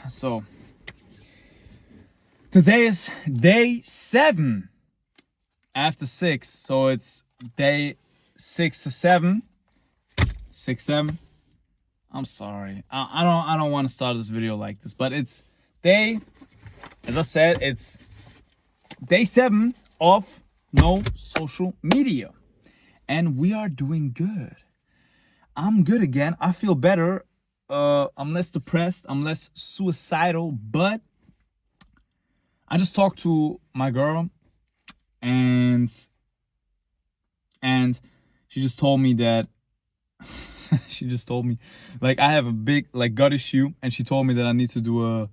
So today is day 7 after 6. So it's day 6 to 7. 6, 7. I'm sorry. I don't want to start this video like this, but it's day, as I said, it's day 7 of no social media. And we are doing good. I'm good again. I feel better. I'm less depressed. I'm less suicidal. But I just talked to my girl, and she just told me that she just told me like I have a big gut issue, and she told me that I need to do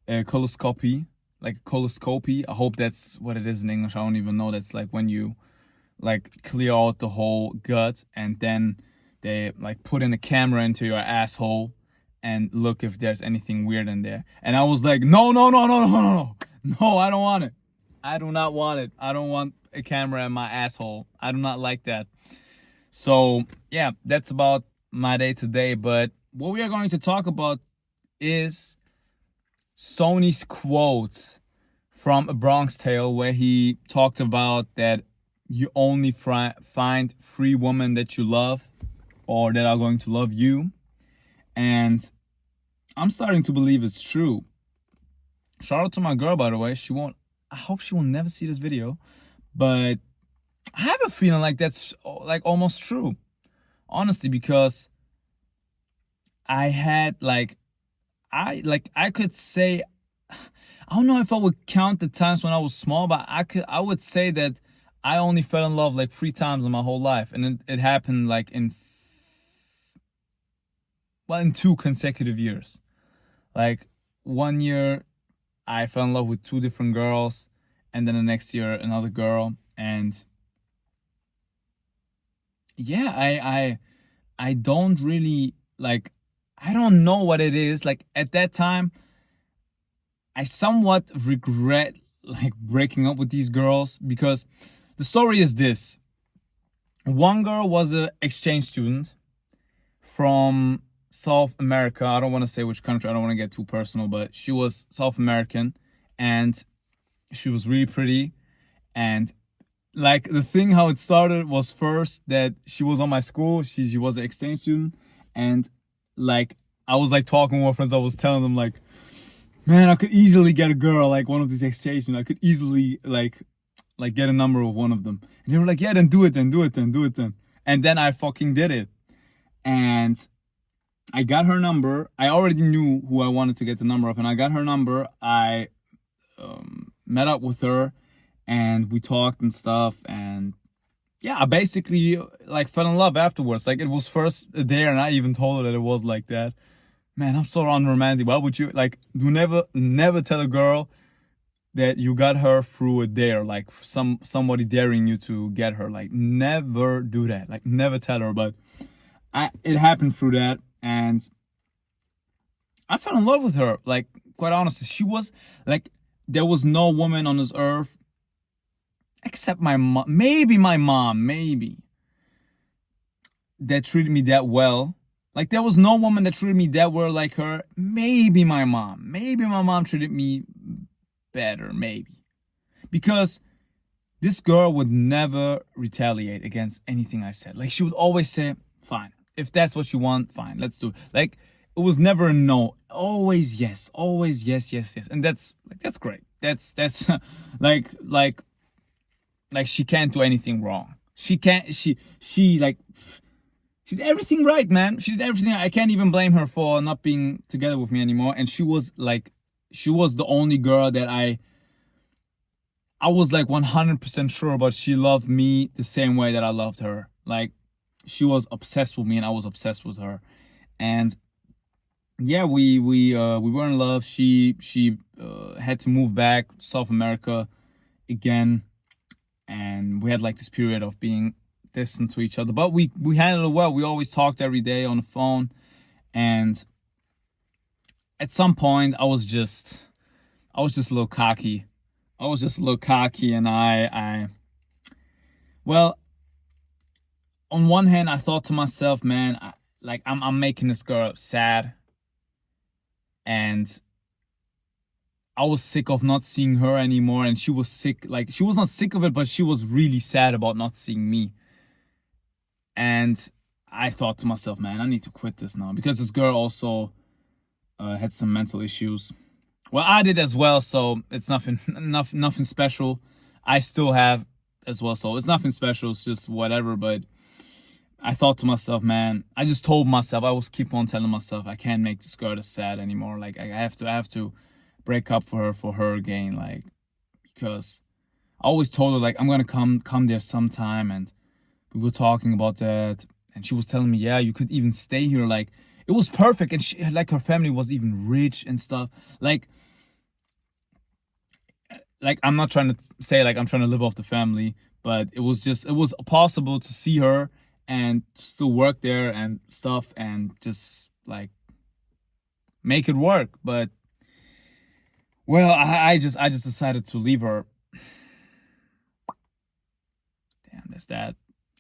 a coloscopy, like a coloscopy. I hope that's what it is in English. I don't even know. That's like when you clear out the whole gut, and then they put in a camera into your asshole and look if there's anything weird in there. And I was like, no, I don't want it. I do not want it. I don't want a camera in my asshole. I do not like that. So yeah, that's about my day today. But what we are going to talk about is Sony's quotes from A Bronx Tale, where he talked about that you only find 3 women that you love, or that are going to love you. And I'm starting to believe it's true. Shout out to my girl, by the way. I hope she will never see this video, but I have a feeling like that's almost true, honestly, because I had I could say, I don't know if I would count the times when I was small, but I would say that I only fell in love 3 times in my whole life, and it happened in 2 consecutive years. 1 year I fell in love with 2 different girls, and then the next year another girl. And yeah, I don't really I don't know what it is. At that time, I somewhat regret breaking up with these girls, because the story is this. One girl was an exchange student from South America. I don't want to say which country. I don't want to get too personal, but she was South American, and she was really pretty. And the thing how it started was, first, that she was on my school. She was an exchange student, and I was talking with my friends. I was telling them man, I could easily get a girl one of these exchange students. I could easily get a number of one of them. And they were like, yeah, then do it then. And then I fucking did it. And I got her number. I already knew who I wanted to get the number of, and I got her number. I met up with her, and we talked and stuff. And yeah, I basically fell in love afterwards. It was first there, and I even told her that it was like that. Man, I'm so unromantic. Why would you do never tell a girl that you got her through a dare, somebody daring you to get her. Never do that. Never tell her. But it happened through that, and I fell in love with her. Quite honestly, she was there was no woman on this earth except my mom, maybe my mom, that treated me that well. There was no woman that treated me that well like her. Maybe my mom. Maybe my mom treated me better, maybe. Because this girl would never retaliate against anything I said. She would always say, fine. If that's what you want, fine, let's do it. It was never a no. Always yes. Always yes. And that's great. That's she can't do anything wrong. She did everything right, man. She did everything. I can't even blame her for not being together with me anymore. And she was the only girl that I was 100% sure about. She loved me the same way that I loved her. She was obsessed with me, and I was obsessed with her. And yeah, we were in love. She had to move back to South America again, and we had this period of being distant to each other, but we handled it well. We always talked every day on the phone, and at some point I was just a little cocky. And well, on one hand, I thought to myself, man, I'm making this girl sad, and I was sick of not seeing her anymore, and she was sick. Like, she was not sick of it, but she was really sad about not seeing me. And I thought to myself, man, I need to quit this now, because this girl also had some mental issues. Well, I did as well, so it's nothing special. I still have as well, so it's nothing special. It's just whatever. But I thought to myself, man, I just told myself, I was keep on telling myself, I can't make this girl sad anymore. Like, I have to break up for her gain, like, because I always told her, like, I'm gonna come there sometime, and we were talking about that, and she was telling me, yeah, you could even stay here, like, it was perfect, and she, like, her family was even rich and stuff, like I'm not trying to say like I'm trying to live off the family, but it was possible to see her and still work there and stuff, and just like make it work. But well, I just decided to leave her. Damn, that's that.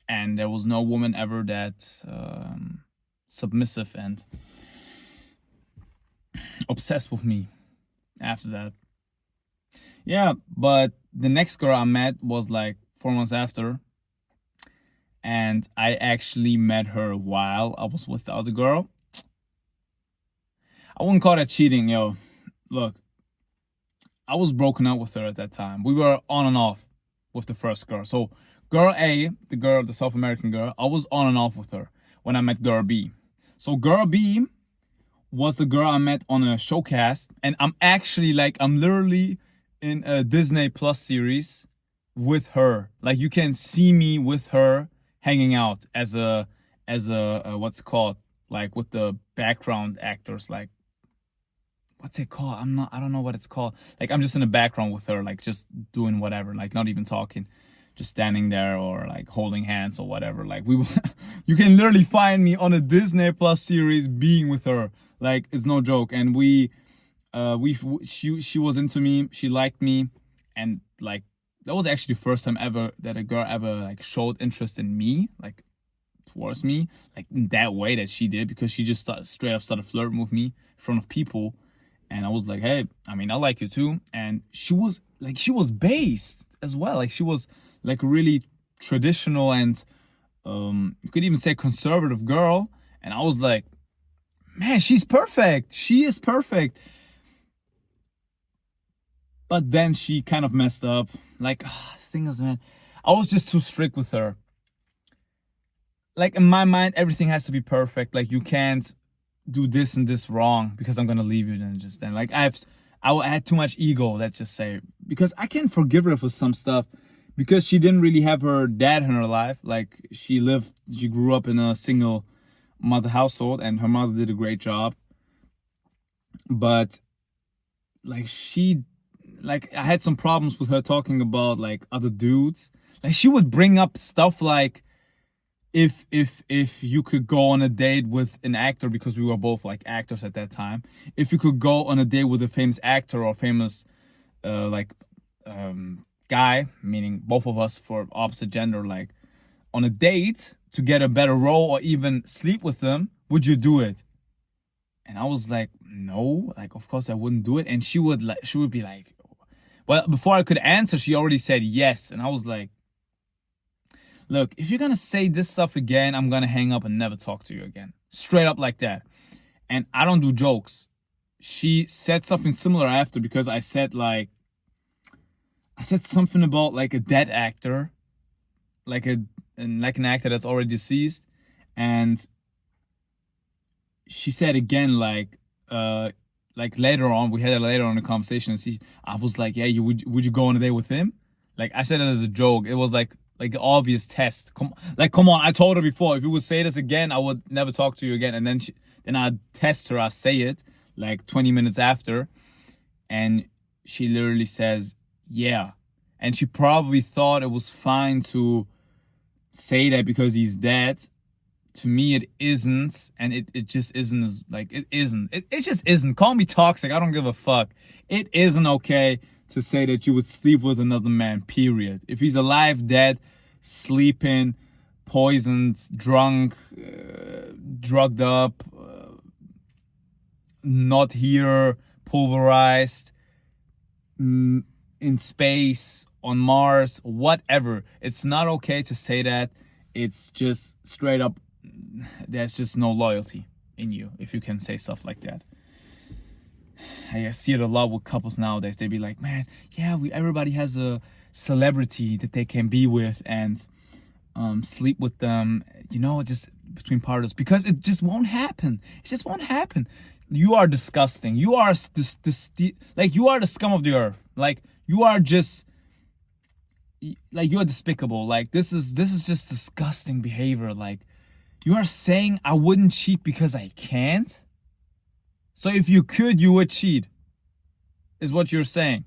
And there was no woman ever that submissive and obsessed with me after that. Yeah, but the next girl I met was like 4 months after. And I actually met her while I was with the other girl. I wouldn't call that cheating, yo. Look, I was broken up with her at that time. We were on and off with the first girl. So girl A, the South American girl, I was on and off with her when I met girl B. So girl B was the girl I met on a showcast. And I'm actually like, I'm literally in a Disney Plus series with her. Like, you can see me with her hanging out as a what's it called, like, with the background actors, like, what's it called? I don't know what it's called. Like, I'm just in the background with her, like, just doing whatever, like, not even talking, just standing there, or like holding hands or whatever. Like, you can literally find me on a Disney Plus series being with her. Like, it's no joke. And she was into me, she liked me, and like, that was actually the first time ever that a girl ever like showed interest in me, like towards me, like in that way that she did, because she just straight up started flirting with me in front of people. And I was like, hey, I mean, I like you too. And she was based as well, like she was like a really traditional and you could even say conservative girl. And I was like, man, she's perfect, she is perfect. But then she kind of messed up. Like, the thing is, man, I was just too strict with her. Like, in my mind, everything has to be perfect. Like, you can't do this and this wrong because I'm gonna leave you then. Like, I had too much ego, let's just say. Because I can forgive her for some stuff. Because she didn't really have her dad in her life. Like, she grew up in a single mother household, and her mother did a great job. But like, I had some problems with her talking about like other dudes. Like, she would bring up stuff like, if you could go on a date with an actor, because we were both like actors at that time, if you could go on a date with a famous actor or famous guy, meaning both of us for opposite gender, like on a date to get a better role or even sleep with them, would you do it? And I was like, no, like, of course I wouldn't do it. And she would be like, well, before I could answer, she already said yes. And I was like, look, if you're gonna say this stuff again, I'm gonna hang up and never talk to you again. Straight up like that. And I don't do jokes. She said something similar after, because I said something about like a dead actor, like an actor that's already deceased. And she said again, like later on, we had it later on in the conversation, and I was like, yeah, would you go on a date with him? Like, I said it as a joke. It was like an obvious test. Come on. I told her before, if you would say this again, I would never talk to you again. And then I'd test her. I say it like 20 minutes after, and she literally says, yeah. And she probably thought it was fine to say that because he's dead. To me, it isn't, and it just isn't. It isn't. It just isn't. Call me toxic, I don't give a fuck. It isn't okay to say that you would sleep with another man, period. If he's alive, dead, sleeping, poisoned, drunk, drugged up, not here, pulverized, in space, on Mars, whatever. It's not okay to say that. It's just straight up, there's just no loyalty in you if you can say stuff like that. I see it a lot with couples nowadays. They be like, man, yeah, everybody has a celebrity that they can be with and sleep with them, just between partners, because it just won't happen. It just won't happen. You are disgusting. You are like, you are the scum of the earth. Like, you are just, like, you are despicable. Like, this is just disgusting behavior. Like, you are saying I wouldn't cheat because I can't. So if you could, you would cheat, is what you're saying.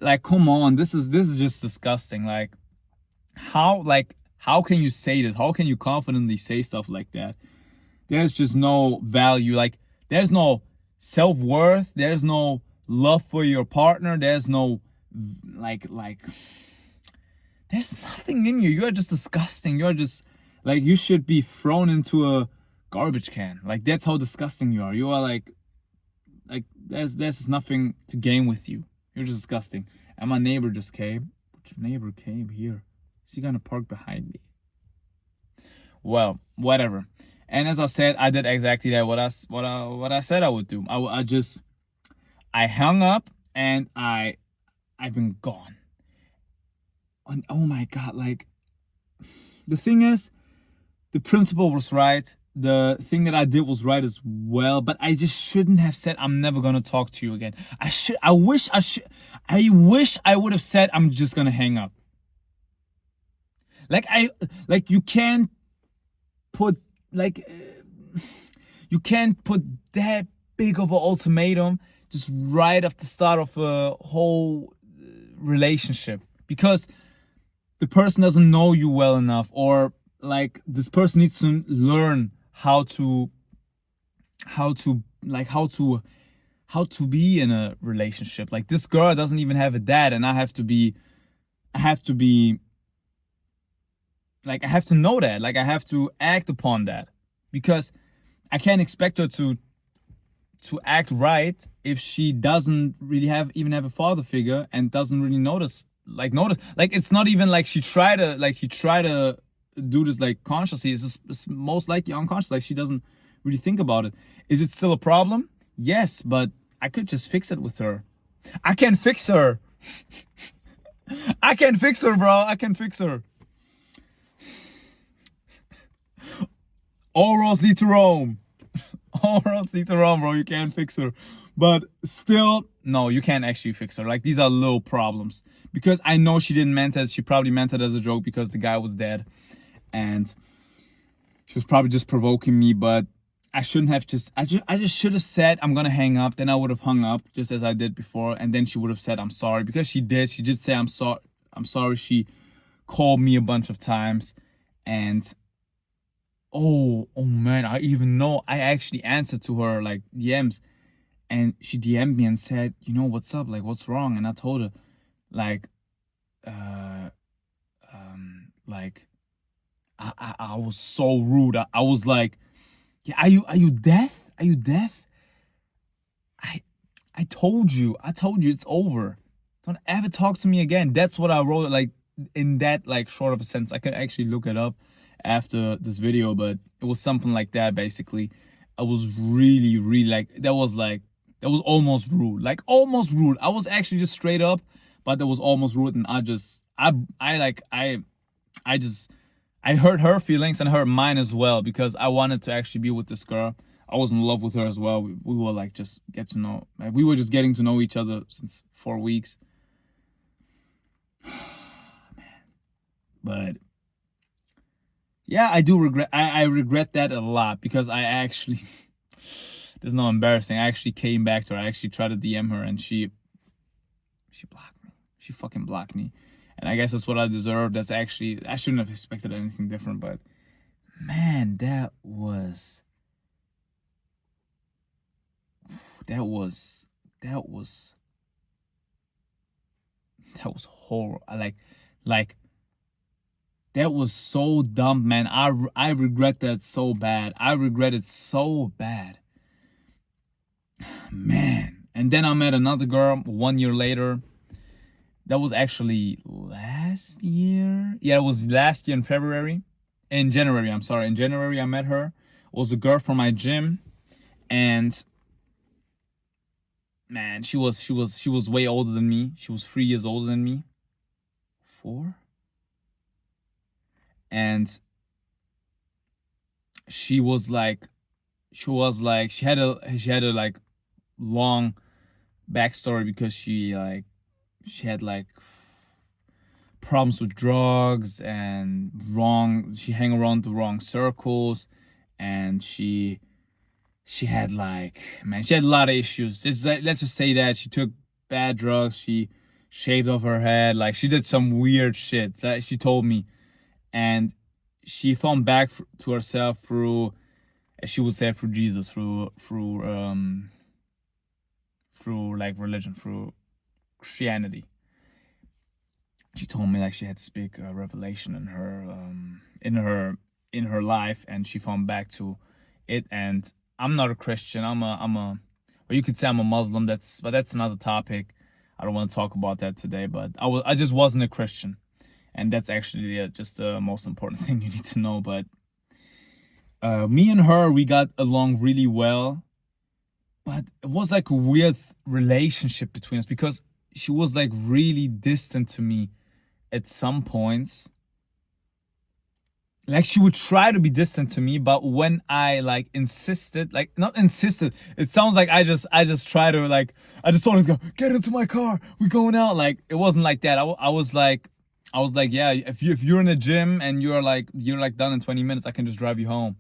Like, come on, this is just disgusting. Like, how can you say this? How can you confidently say stuff like that? There's just no value. Like, there's no self-worth. There's no love for your partner. There's no like there's nothing in you. You're just disgusting. You're just like, you should be thrown into a garbage can. Like, that's how disgusting you are. You are like there's nothing to gain with you. You're just disgusting. And my neighbor just came. Which neighbor came here? Is he gonna park behind me? Well, whatever. And as I said, I did exactly that. What I said I would do. I hung up and I've been gone. And oh my God, like, the thing is, the principal was right. The thing that I did was right as well, but I just shouldn't have said I'm never gonna talk to you again. I wish I would have said I'm just gonna hang up. Like you can't put that big of an ultimatum just right off the start of a whole relationship, because the person doesn't know you well enough, or like, this person needs to learn how to be in a relationship. Like, this girl doesn't even have a dad, and I have to know that. Like, I have to act upon that, because I can't expect her to act right if she doesn't really have a father figure and doesn't really notice. Like, it's not even like she tried to do this like consciously. It's most likely unconscious. Like, she doesn't really think about it. Is it still a problem? Yes, but I could just fix it with her. I can fix her. I can fix her, bro. I can fix her. All roads lead to Rome. All roads lead to Rome, bro. You can't fix her. But still, no, you can't actually fix her. Like, these are little problems. Because I know she didn't meant it. She probably meant it as a joke because the guy was dead. And she was probably just provoking me. But I shouldn't have I just should have said I'm gonna hang up. Then I would have hung up just as I did before. And then she would have said I'm sorry. Because she did. She did say I'm sorry. She called me a bunch of times. And oh man, I actually answered to her like DMs, and she DM'd me and said, what's up? Like, what's wrong? And I told her, like, I was so rude. I was like, yeah, are you deaf? Are you deaf? I told you it's over. Don't ever talk to me again. That's what I wrote, like, in that like short of a sentence. I could actually look it up after this video, but it was something like that. Basically, I was really like, that was almost rude. Like, almost rude. I was actually just straight up, but that was almost rude. And I hurt her feelings and hurt mine as well, because I wanted to actually be with this girl. I was in love with her as well. We were like, just get to know, like, we were just getting to know each other since 4 weeks. Man. But yeah, I do regret. I regret that a lot, because I actually, there's no embarrassing. I actually came back to her. I actually tried to DM her, and she blocked me. She fucking blocked me. And I guess that's what I deserve. That's actually, I shouldn't have expected anything different. But man, that was horrible. Like. That was so dumb, man. I regret that so bad. I regret it so bad. Man. And then I met another girl 1 year later. That was actually last year. Yeah, it was last year in February. In January, I'm sorry. In January, I met her. It was a girl from my gym. And man, she was way older than me. She was 3 years older than me. 4? And she was like she had a like long backstory because she had like problems with drugs and she hang around the wrong circles, and she had like, man, she had a lot of issues. It's like, let's just say that she took bad drugs, she shaved off her head, like she did some weird shit that she told me. And she found back to herself through, as she would say, through Jesus, through like religion, through Christianity. She told me like she had this big revelation in her life, and she found back to it. And I'm not a Christian. Or you could say I'm a Muslim. But that's another topic. I don't want to talk about that today. But I just wasn't a Christian, and that's actually just the most important thing you need to know. But me and her, we got along really well, but it was like a weird relationship between us because she was like really distant to me at some points. Like she would try to be distant to me, but when I like insisted, like not insisted, it sounds like I just try to like, I just told her to go, get into my car, we're going out. Like it wasn't like that. I was like, yeah, if you're in the gym and you're like done in 20 minutes, I can just drive you home.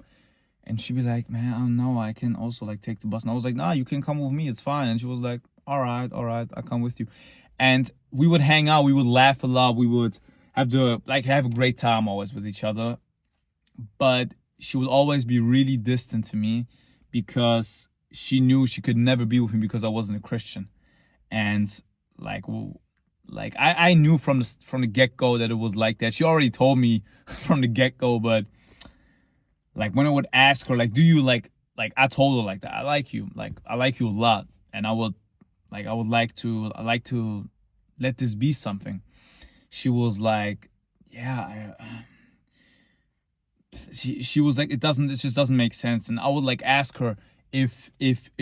And she'd be like, man, I don't know, I can also like take the bus. And I was like, nah, you can come with me, it's fine. And she was like, all right, I'll come with you. And we would hang out, we would laugh a lot, we would have a great time always with each other. But she would always be really distant to me because she knew she could never be with me because I wasn't a Christian. And I knew from the get-go that it was like that. She already told me from the get-go, but like when I would ask her, like, do you like I told her like that, I like you a lot, and I would like to let this be something. She was like, yeah, she was like, it just doesn't make sense. And I would like ask her if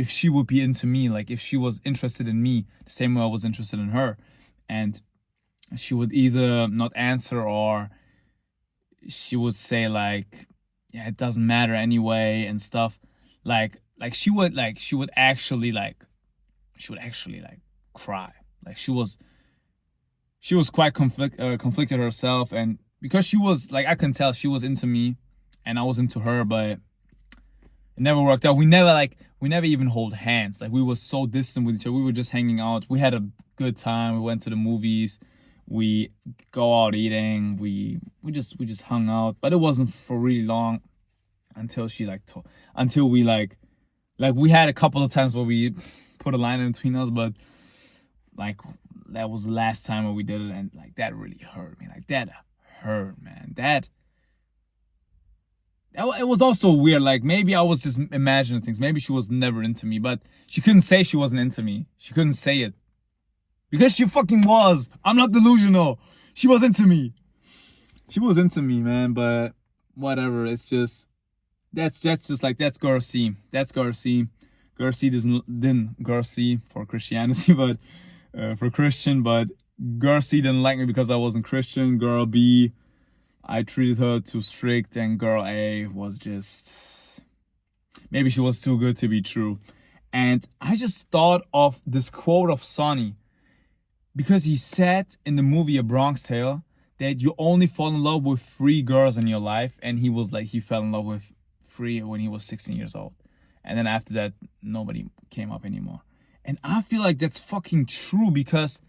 she would be into me, like if she was interested in me the same way I was interested in her. And she would either not answer, or she would say like, yeah, it doesn't matter anyway and stuff. Like she would actually cry. Like she was quite conflicted herself. And because she was like, I can tell she was into me and I was into her, but it never worked out. We never even hold hands. Like we were so distant with each other. We were just hanging out. We had a good time. We went to the movies. We go out eating. We just hung out. But it wasn't for really long until she until we we had a couple of times where we put a line in between us, but like that was the last time where we did it, and like that really hurt me. Like that hurt, man. It was also weird. Like maybe I was just imagining things. Maybe she was never into me, but she couldn't say she wasn't into me. She couldn't say it because she fucking was. I'm not delusional. She was into me. She was into me, man. But whatever. It's just that's girl C. That's girl C. Girl C didn't girl C for Christianity, but for Christian. But girl C didn't like me because I wasn't Christian. Girl B, I treated her too strict, and girl A was just, maybe she was too good to be true. And I just thought of this quote of Sonny, because he said in the movie A Bronx Tale that you only fall in love with 3 girls in your life, and he was like, he fell in love with 3 when he was 16 years old. And then after that, nobody came up anymore. And I feel like that's fucking true, because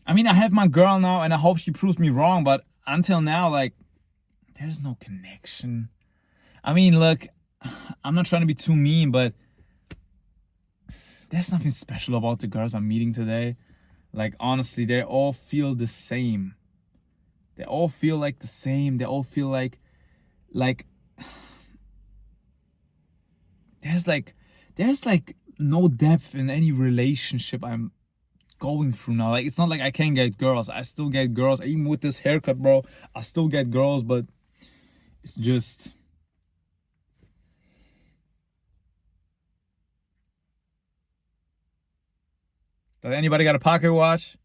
I mean, I have my girl now and I hope she proves me wrong, but until now, like, there's no connection. I mean, look, I'm not trying to be too mean, but there's nothing special about the girls I'm meeting today. Like, honestly, they all feel the same. They all feel like the same. They all feel like there's no depth in any relationship I'm going through now. Like, it's not like I can't get girls. I still get girls. Even with this haircut, bro, I still get girls, but it's just... Does anybody got a pocket watch?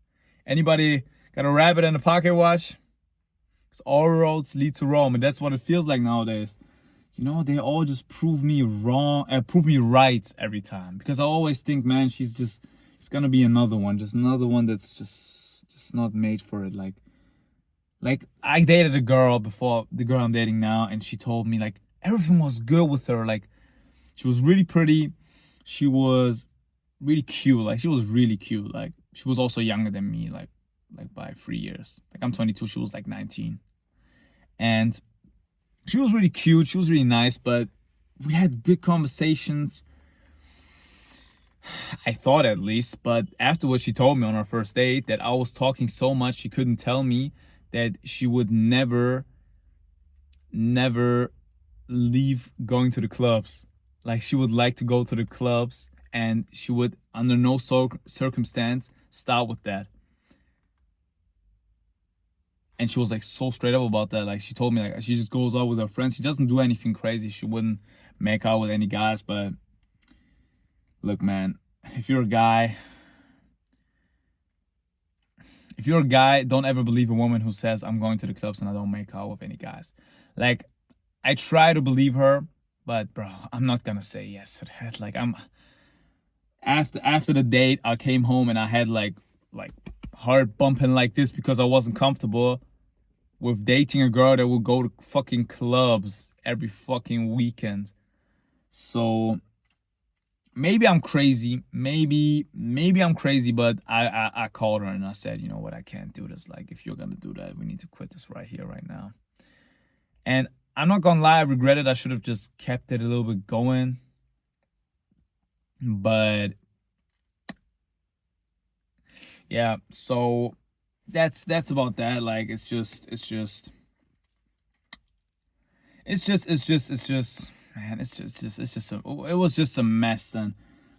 Anybody got a rabbit and a pocket watch? Because all roads lead to Rome, and that's what it feels like nowadays. You know, they all just prove me wrong, prove me right every time. Because I always think, man, it's gonna be another one, just another one that's just not made for it. Like I dated a girl before, the girl I'm dating now, and she told me like everything was good with her. Like, she was really pretty, she was really cute. Like, she was really cute. Like, she was also younger than me, like by 3 years. Like, I'm 22, she was like 19, and she was really cute, she was really nice, but we had good conversations, I thought, at least. But afterwards, she told me on our first date that I was talking so much she couldn't tell me that she would never leave going to the clubs. Like, she would like to go to the clubs, and she would under no circumstance stop with that. And she was like so straight up about that. Like, she told me like she just goes out with her friends. She doesn't do anything crazy. She wouldn't make out with any guys. But look, man, if you're a guy, don't ever believe a woman who says, I'm going to the clubs and I don't make out with any guys. Like, I try to believe her, but bro, I'm not gonna say yes to that. Like, after the date, I came home and I had like heart bumping like this because I wasn't comfortable with dating a girl that would go to fucking clubs every fucking weekend. So maybe I'm crazy. Maybe I'm crazy, but I called her and I said, you know what, I can't do this. Like, if you're gonna do that, we need to quit this right here, right now. And I'm not gonna lie, I regret it. I should have just kept it a little bit going. But yeah, so that's about that. Like, it's just man, it was just a mess then.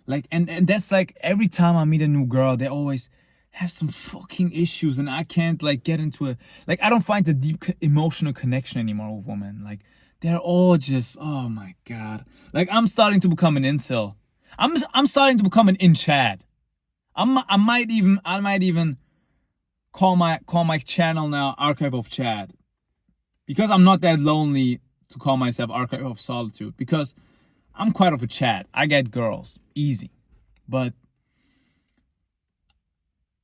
Like, and that's like every time I meet a new girl, they always have some fucking issues, and I can't like get into it. Like, I don't find the deep emotional connection anymore with women. Like, they're all just, oh my god. Like, I'm starting to become an incel. I'm starting to become an in-Chad. I might even call my channel now Archive of Chad, because I'm not that lonely to call myself Archive of Solitude, because I'm quite of a Chad. I get girls easy, but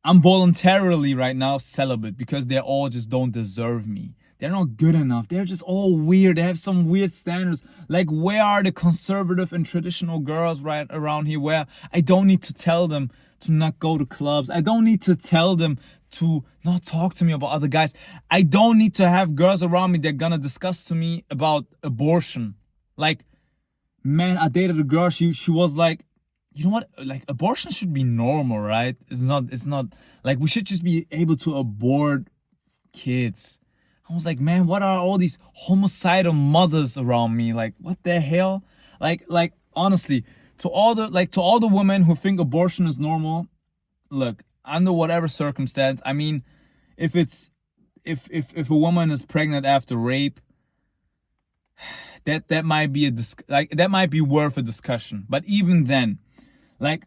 I'm voluntarily right now celibate because they all just don't deserve me. They're not good enough. They're just all weird. They have some weird standards. Like, where are the conservative and traditional girls right around here where I don't need to tell them to not go to clubs? I don't need to tell them to not talk to me about other guys. I don't need to have girls around me that are gonna discuss to me about abortion. Like, man, I dated a girl. She was like, you know what? Like, abortion should be normal, right? It's not like we should just be able to abort kids. I was like, man, what are all these homicidal mothers around me? Like, what the hell? Like honestly, to all the women who think abortion is normal, look, under whatever circumstance, I mean, if a woman is pregnant after rape, that might be that might be worth a discussion. But even then, like,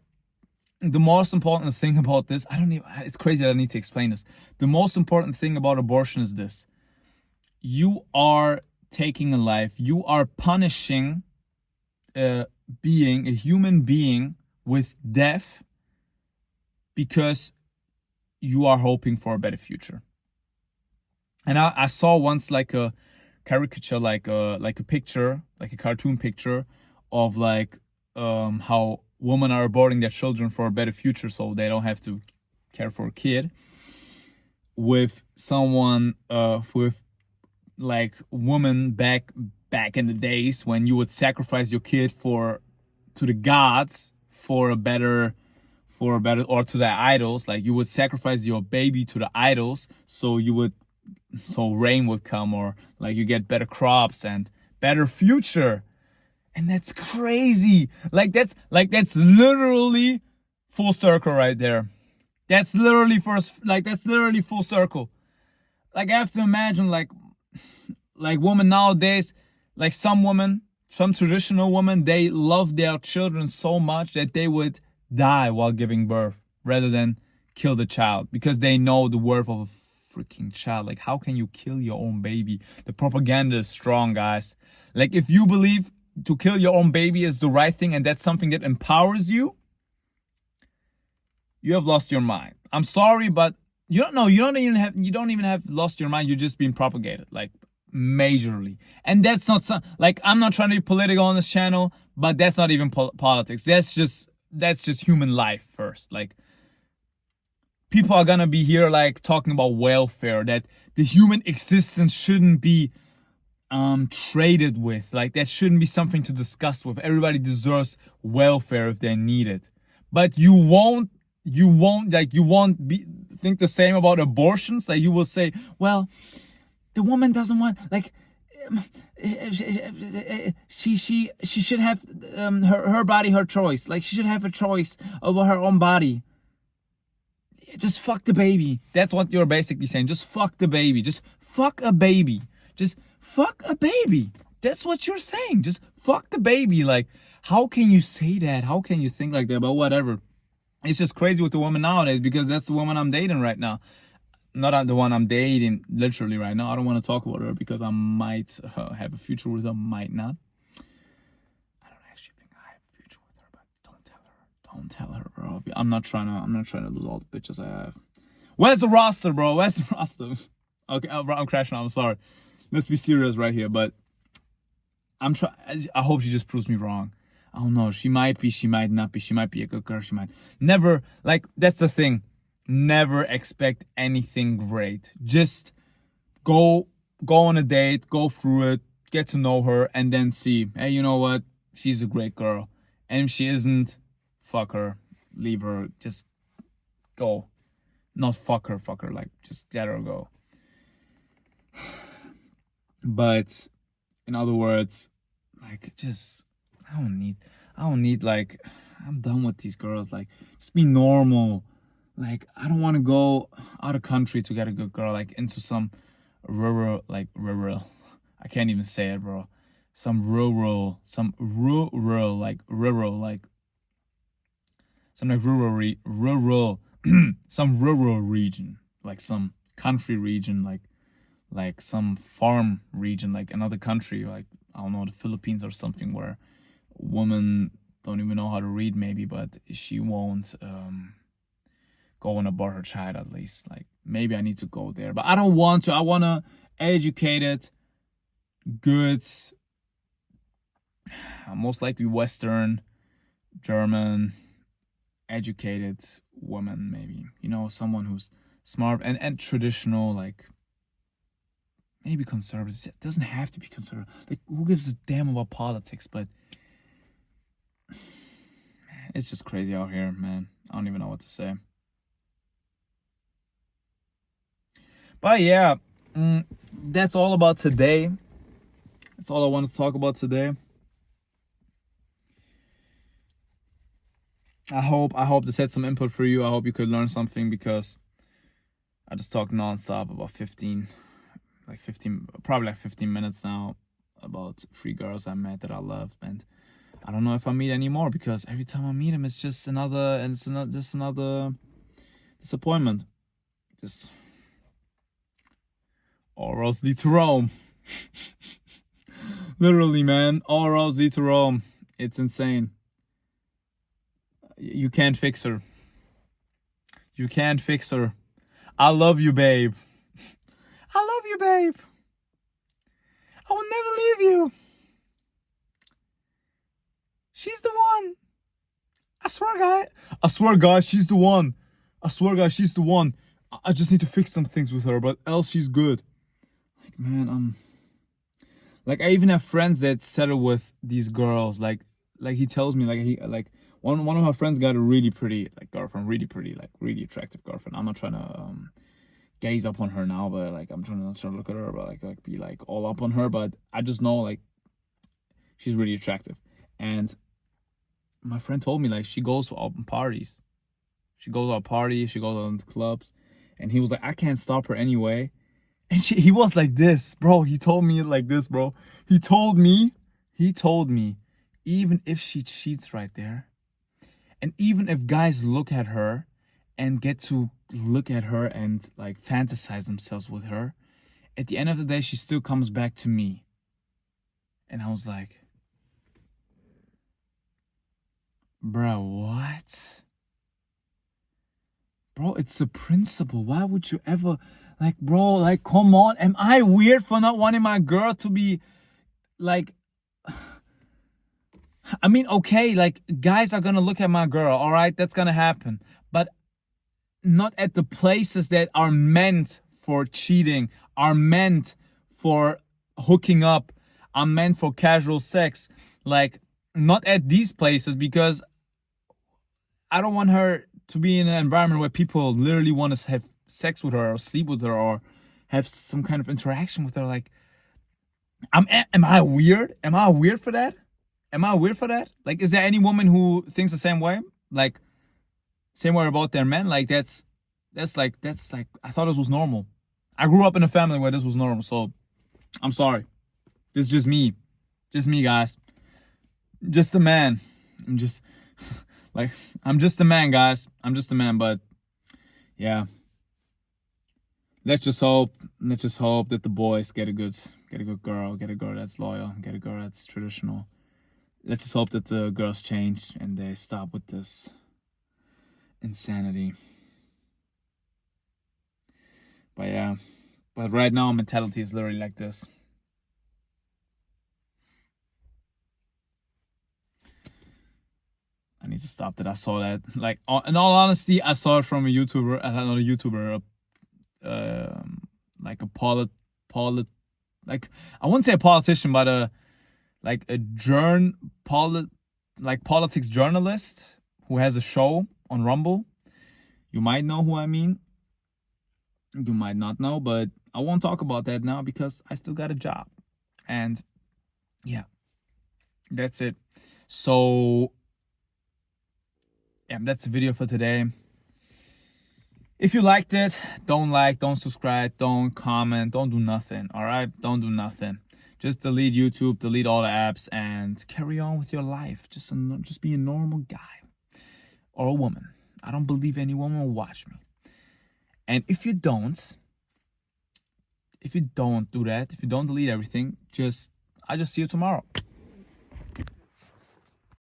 the most important thing about this, it's crazy that I need to explain this. The most important thing about abortion is this: you are taking a life, you are punishing a human being with death, because you are hoping for a better future. And I saw once like a caricature, like a picture, like a cartoon picture of like how women are aborting their children for a better future so they don't have to care for a kid, with someone with like woman back in the days when you would sacrifice your kid to the gods for a better, or to the idols. Like, you would sacrifice your baby to the idols so rain would come, or like you get better crops and better future. And that's crazy. That's literally full circle right there. That's literally full circle. Like, I have to imagine, like women nowadays, like some traditional women, they love their children so much that they would die while giving birth rather than kill the child, because they know the worth of a freaking child. Like, how can you kill your own baby? The propaganda is strong, guys. Like, if you believe to kill your own baby is the right thing and that's something that empowers you, you have lost your mind. I'm sorry, but you don't even have lost your mind. You're just being propagated, like, majorly. And that's not like, I'm not trying to be political on this channel, but that's not even politics. That's just human life first. Like, people are gonna be here like talking about welfare, that the human existence shouldn't be traded with. Like, that shouldn't be something to discuss with. Everybody deserves welfare if they need it. But you won't think the same about abortions. Like, you will say, well, the woman doesn't want, like, she should have her body, her choice. Like, she should have a choice over her own body. Just fuck the baby. That's what you're basically saying. Just fuck the baby. Just fuck a baby. Just fuck a baby. That's what you're saying. Just fuck the baby. Like, how can you say that? How can you think like that? But whatever. It's just crazy with the woman nowadays, because that's the woman I'm dating right now. Not the one I'm dating literally right now. I don't want to talk about her because I might have a future with her, might not. I don't actually think I have a future with her, but don't tell her. Don't tell her, bro. I'm not trying to lose all the bitches I have. Where's the roster, bro? Where's the roster? Okay, I'm crashing out. I'm sorry. Let's be serious right here, but I hope she just proves me wrong. I don't know. She might be, she might not be. She might be a good girl. She might never. Like, that's the thing. Never expect anything great. Just go on a date, go through it, get to know her, and then see, hey, you know what? She's a great girl. And if she isn't, fuck her. Leave her. Just go. Not fuck her. Like, just let her go. But in other words, like, just, I don't need, like, I'm done with these girls. Like, just be normal. Like, I don't want to go out of country to get a good girl, like, into some rural, I can't even say it, bro. Some rural region, like some country region, like some farm region, like another country, like, I don't know, the Philippines or something, where women don't even know how to read, maybe, but she won't go and abort her child, at least. Like, maybe I need to go there, but I don't want to. I want to educated, good, most likely Western, German, educated woman, maybe, you know, someone who's smart and traditional, like, maybe conservative. It doesn't have to be conservative. Like, who gives a damn about politics? But it's just crazy out here, man. I don't even know what to say. But yeah, that's all about today. That's all I want to talk about today. I hope this had some input for you. I hope you could learn something, because I just talked nonstop about 15 minutes now about 3 girls I met that I loved, and I don't know if I meet any more, because every time I meet them, it's just another disappointment. Just all roads lead to Rome. Literally, man, all roads lead to Rome. It's insane. You can't fix her. You can't fix her. I love you, babe. I love you, babe. I will never leave you. She's the one. I swear, guys, she's the one. I swear, guys, she's the one. I just need to fix some things with her, but else she's good. Like, man, like, I even have friends that settle with these girls. Like he tells me, like one of my friends got a really pretty, like, girlfriend, really pretty, like, really attractive girlfriend. I'm not trying to gaze up on her now, but, like, I'm trying to look at her, but like be like all up on her. But I just know, like, she's really attractive. And my friend told me, like, she goes to open parties. She goes to a party, she goes on clubs. And he was like, I can't stop her anyway. And he was like this, bro. He told me like this, bro. He told me, even if she cheats right there, and even if guys look at her and get to look at her and like fantasize themselves with her, at the end of the day, she still comes back to me. And I was like, bro, what? Bro, it's a principle. Why would you ever, like, bro, like, come on. Am I weird for not wanting my girl to be, like, I mean, okay, like, guys are gonna look at my girl, all right? That's gonna happen. But not at the places that are meant for cheating, are meant for hooking up, are meant for casual sex. Like, not at these places, because I don't want her to be in an environment where people literally want to have sex with her or sleep with her or have some kind of interaction with her. Like, am I weird? Am I weird for that? Am I weird for that? Like, is there any woman who thinks the same way? Like, same way about their men? Like, that's like, I thought this was normal. I grew up in a family where this was normal. So I'm sorry. This is just me. Just me, guys. Just a man. I'm just like, I'm just a man, guys. I'm just a man, but yeah. Let's just hope that the boys get a good girl, get a girl that's loyal, get a girl that's traditional. Let's just hope that the girls change and they stop with this insanity. But yeah, but right now mentality is literally like this. I need to stop that. I saw that. Like, in all honesty, I saw it from a YouTuber. Not a YouTuber, like a like, I wouldn't say a politician, but like a politics journalist who has a show on Rumble. You might know who I mean. You might not know, but I won't talk about that now because I still got a job. And yeah, that's it. So yeah, that's the video for today. If you liked it, don't subscribe, don't comment, don't do nothing, all right? Don't do nothing. Just delete YouTube, delete all the apps, and carry on with your life. Just be a normal guy or a woman. I don't believe any woman will watch me. And if you don't do that, if you don't delete everything, I'll just see you tomorrow.